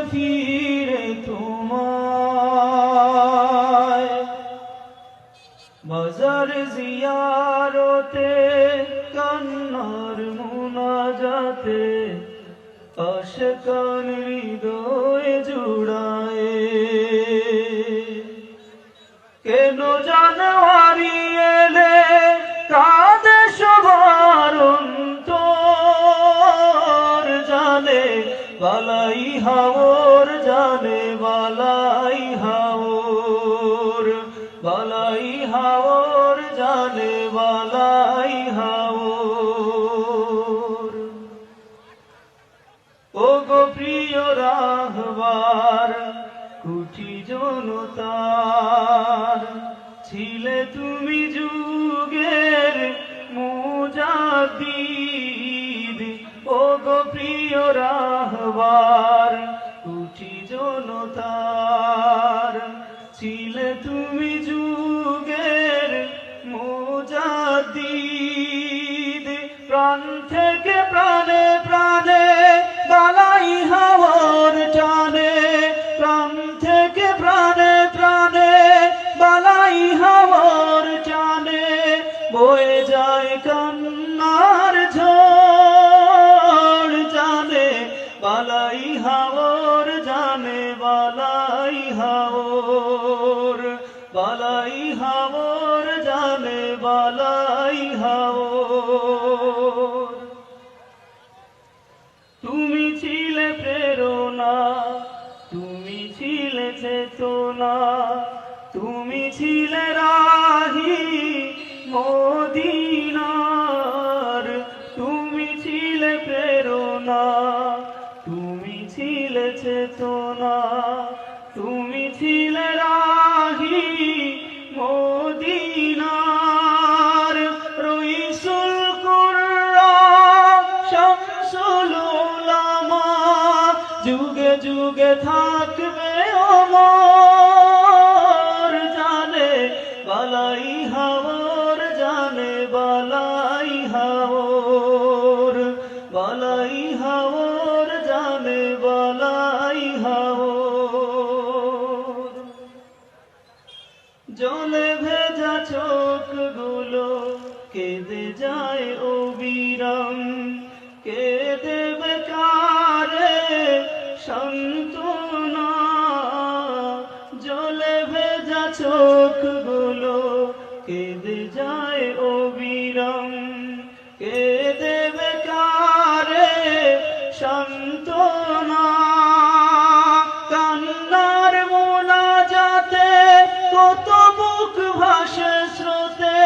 ফিরে তোমায়। মাজার জিয়ারতে কান্নার মুনাজাতে আশকান হৃদয় জুড়ায়। কেন জানুয়ারি এলে কাঁদে সবার অন্তর, জানে বালাই হাওর, জানে বালাই হাওর, বালাই হাওর, জানে বালাই হাওর। ওগো প্রিয় রাহবার কুটি জনতার, ছিলে তুমি যুগের মুজাদ্দিদ। ওগো প্রিয় রাহবার কুটি জনতার, ছিলে তুমি যুগের মুজাদ্দিদ। প্রাণ থেকে প্রাণে প্রাণে বালাই হাওর টানে, প্রাণ থেকে প্রাণে প্রাণে বালাই হাওর টানে। বয়ে যায় কান্নার ঝড়, জানে বালাই হাওর, জানে বালাই হাওর, বালাই হাওর, জানে বালাই হাওর। তুমি ছিলে প্রেরণা, তুমি ছিলে চেতনা, তুমি ছিলে রাহি মদিনার। তুমি ছিলে প্রেরণা, তুমি ছিলে চেতনা, তুমি ছিলে রাহি মদিনার। রইসুল কুররা শামসুল উলামা, যুগে যুগে থাকবে অমর, জানে বালাই হাওর, জানে বালাই হাওর, বালাই হাওর, জানে বালাই হাওর। জলে ভেজা চোখগুলো কেঁদে যায় অবিরাম, কে দেবে কারে সান্ত্বনা। জলে ভেজা চোখগুলো কেঁদে যায় অবিরাম, কে দেবে কারে সান্ত্বনা। কান্নার মোনাজাতে কত বুক ভাসে স্রোতে,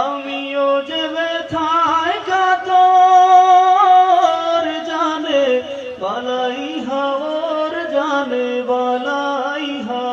আমিও যে ব্যথায় কাতর, জানে বালাই হাওর, জানে বালাই হাওর।